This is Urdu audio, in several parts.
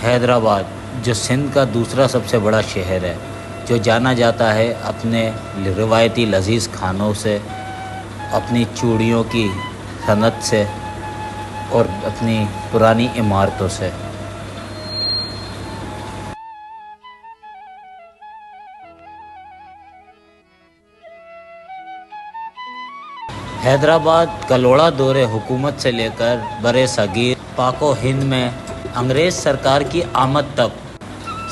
حیدرآباد جو سندھ کا دوسرا سب سے بڑا شہر ہے، جو جانا جاتا ہے اپنے روایتی لذیذ کھانوں سے، اپنی چوڑیوں کی صنعت سے اور اپنی پرانی عمارتوں سے۔ حیدرآباد کلوڑا دور حکومت سے لے کر برِ صغیر پاک و ہند میں انگریز سرکار کی آمد تک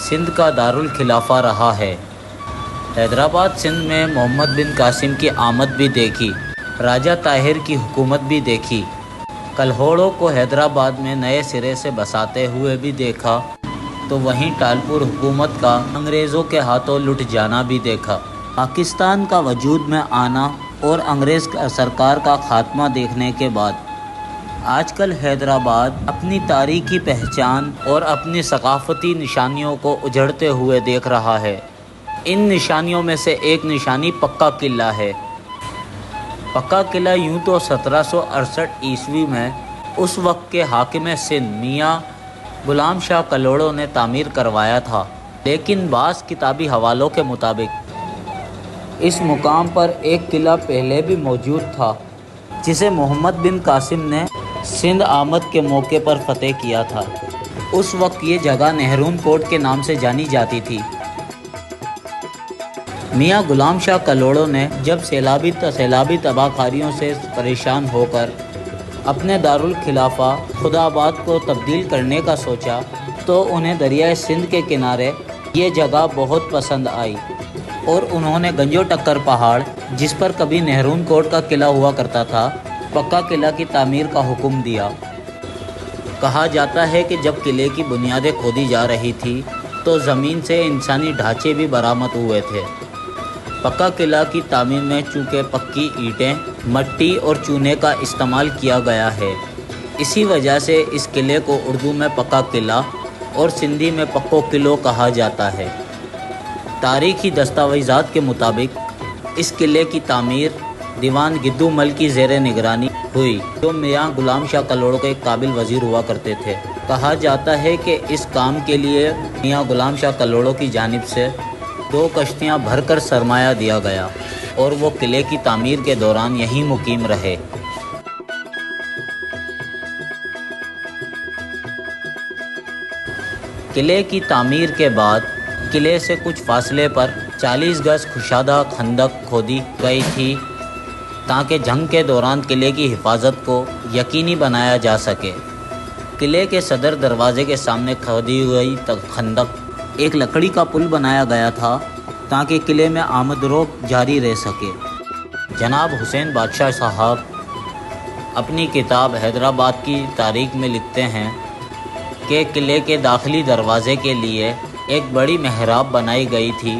سندھ کا دارالخلافہ رہا ہے۔ حیدرآباد سندھ میں محمد بن قاسم کی آمد بھی دیکھی، راجہ طاہر کی حکومت بھی دیکھی، کلہوڑوں کو حیدرآباد میں نئے سرے سے بساتے ہوئے بھی دیکھا، تو وہیں ٹالپور حکومت کا انگریزوں کے ہاتھوں لٹ جانا بھی دیکھا۔ پاکستان کا وجود میں آنا اور انگریز سرکار کا خاتمہ دیکھنے کے بعد آج کل حیدرآباد اپنی تاریخی پہچان اور اپنی ثقافتی نشانیوں کو اجڑتے ہوئے دیکھ رہا ہے۔ ان نشانیوں میں سے ایک نشانی پکا قلعہ ہے۔ پکا قلعہ یوں تو 1768 عیسوی میں اس وقت کے حاکم سندھ میاں غلام شاہ کلوڑوں نے تعمیر کروایا تھا، لیکن بعض کتابی حوالوں کے مطابق اس مقام پر ایک قلعہ پہلے بھی موجود تھا، جسے محمد بن قاسم نے سندھ آمد کے موقع پر فتح کیا تھا۔ اس وقت یہ جگہ نہرون کوٹ کے نام سے جانی جاتی تھی۔ میاں غلام شاہ کلوڑوں نے جب سیلابی تباہ کاریوں سے پریشان ہو کر اپنے دارالخلافہ خدا آباد کو تبدیل کرنے کا سوچا، تو انہیں دریائے سندھ کے کنارے یہ جگہ بہت پسند آئی اور انہوں نے گنجو ٹکر پہاڑ، جس پر کبھی نہرون کوٹ کا قلعہ ہوا کرتا تھا، پکا قلعہ کی تعمیر کا حکم دیا۔ کہا جاتا ہے کہ جب قلعے کی بنیادیں کھودی جا رہی تھی تو زمین سے انسانی ڈھانچے بھی برآمد ہوئے تھے۔ پکا قلعہ کی تعمیر میں چونکہ پکی اینٹیں، مٹی اور چونے کا استعمال کیا گیا ہے، اسی وجہ سے اس قلعے کو اردو میں پکا قلعہ اور سندھی میں پکو قلعو کہا جاتا ہے۔ تاریخی دستاویزات کے مطابق اس قلعے کی تعمیر دیوان گدو مل کی زیر نگرانی ہوئی، جو میاں غلام شاہ کلوڑوں کے ایک قابل وزیر ہوا کرتے تھے۔ کہا جاتا ہے کہ اس کام کے لیے میاں غلام شاہ کلوڑوں کی جانب سے 2 کشتیاں بھر کر سرمایہ دیا گیا اور وہ قلعے کی تعمیر کے دوران یہیں مقیم رہے۔ قلعے کی تعمیر کے بعد قلعے سے کچھ فاصلے پر 40 گز کشادہ خندق کھودی گئی تھی تاکہ جنگ کے دوران قلعے کی حفاظت کو یقینی بنایا جا سکے۔ قلعے کے صدر دروازے کے سامنے کھودی ہوئی خندق ایک لکڑی کا پل بنایا گیا تھا تاکہ قلعے میں آمد و رفت جاری رہ سکے۔ جناب حسین بادشاہ صاحب اپنی کتاب حیدرآباد کی تاریخ میں لکھتے ہیں کہ قلعے کے داخلی دروازے کے لیے ایک بڑی محراب بنائی گئی تھی،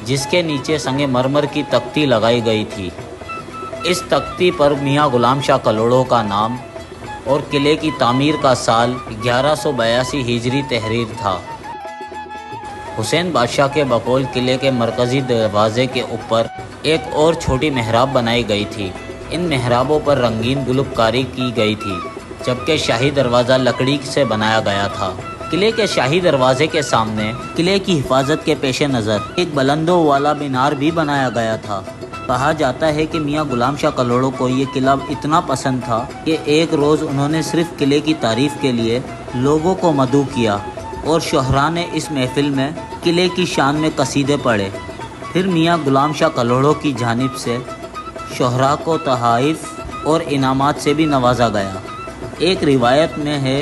جس کے نیچے سنگ مرمر کی تختی لگائی گئی تھی۔ اس تختی پر میاں غلام شاہ کلوڑوں کا نام اور قلعے کی تعمیر کا سال 1182 ہجری تحریر تھا۔ حسین بادشاہ کے بقول قلعے کے مرکزی دروازے کے اوپر ایک اور چھوٹی محراب بنائی گئی تھی۔ ان محرابوں پر رنگین گلوکاری کی گئی تھی، جبکہ شاہی دروازہ لکڑی سے بنایا گیا تھا۔ قلعے کے شاہی دروازے کے سامنے قلعے کی حفاظت کے پیش نظر ایک بلندوں والا مینار بھی بنایا گیا تھا۔ کہا جاتا ہے کہ میاں غلام شاہ کلوڑوں کو یہ قلعہ اتنا پسند تھا کہ ایک روز انہوں نے صرف قلعے کی تعریف کے لیے لوگوں کو مدعو کیا اور شہراء نے اس محفل میں قلعے کی شان میں قصیدے پڑھے۔ پھر میاں غلام شاہ کلوڑوں کی جانب سے شہراء کو تحائف اور انعامات سے بھی نوازا گیا۔ ایک روایت میں ہے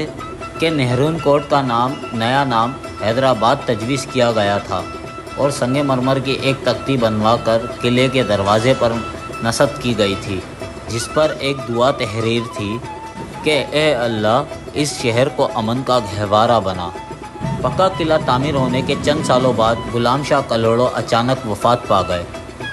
کہ نہرون کوٹ کا نیا نام حیدرآباد تجویز کیا گیا تھا اور سنگ مرمر کی ایک تختی بنوا کر قلعے کے دروازے پر نصب کی گئی تھی، جس پر ایک دعا تحریر تھی کہ اے اللہ اس شہر کو امن کا گہوارہ بنا۔ پکا قلعہ تعمیر ہونے کے چند سالوں بعد غلام شاہ کلوڑوں اچانک وفات پا گئے۔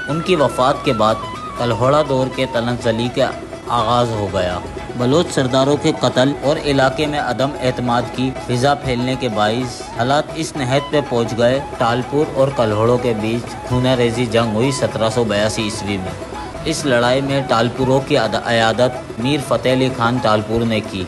ان کی وفات کے بعد کلہوڑا دور کے تنزلی کا آغاز ہو گیا۔ بلوچ سرداروں کے قتل اور علاقے میں عدم اعتماد کی فضا پھیلنے کے باعث حالات اس نہج پہ پہنچ گئے۔ ٹالپور اور کلہوڑوں کے بیچ خونہ ریزی جنگ ہوئی 1782 عیسوی میں۔ اس لڑائی میں ٹالپوروں کی عیادت میر فتح علی خان ٹالپور نے کی۔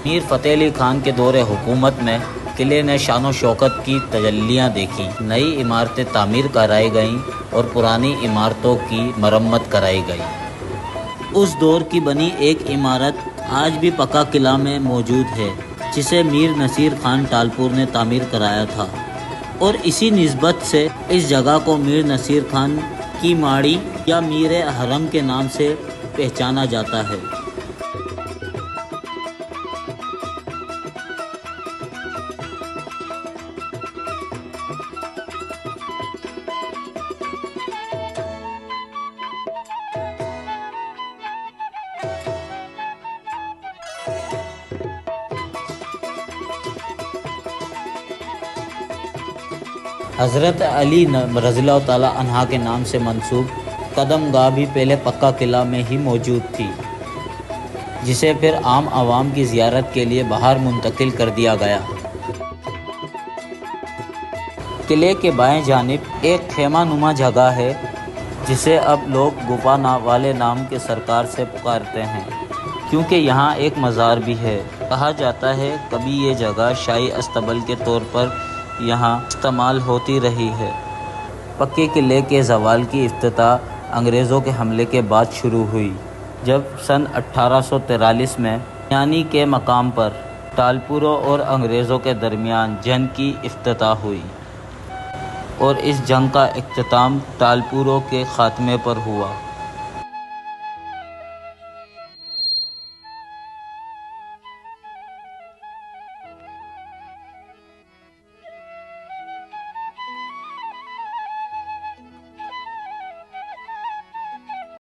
میر فتح علی خان کے دور حکومت میں قلعے نے شان و شوکت کی تجلیاں دیکھی، نئی عمارتیں تعمیر کرائی گئیں اور پرانی عمارتوں کی مرمت کرائی گئی۔ اس دور کی بنی ایک عمارت آج بھی پکا قلعہ میں موجود ہے، جسے میر نصیر خان ٹالپور نے تعمیر کرایا تھا، اور اسی نسبت سے اس جگہ کو میر نصیر خان کی ماڑی یا میر حرم کے نام سے پہچانا جاتا ہے۔ حضرت علی رضی اللہ تعالیٰ عنہ کے نام سے منسوب قدم گاہ بھی پہلے پکا قلعہ میں ہی موجود تھی، جسے پھر عام عوام کی زیارت کے لیے باہر منتقل کر دیا گیا۔ قلعے کے بائیں جانب ایک خیمہ نما جگہ ہے، جسے اب لوگ گپا والے نام کے سرکار سے پکارتے ہیں، کیونکہ یہاں ایک مزار بھی ہے۔ کہا جاتا ہے کبھی یہ جگہ شاہی استبل کے طور پر یہاں استعمال ہوتی رہی ہے۔ پکے قلعے کے زوال کی افتتاح انگریزوں کے حملے کے بعد شروع ہوئی، جب سن 1843 میں یعنی کے مقام پر ٹالپوروں اور انگریزوں کے درمیان جنگ کی افتتاح ہوئی، اور اس جنگ کا اختتام ٹالپوروں کے خاتمے پر ہوا۔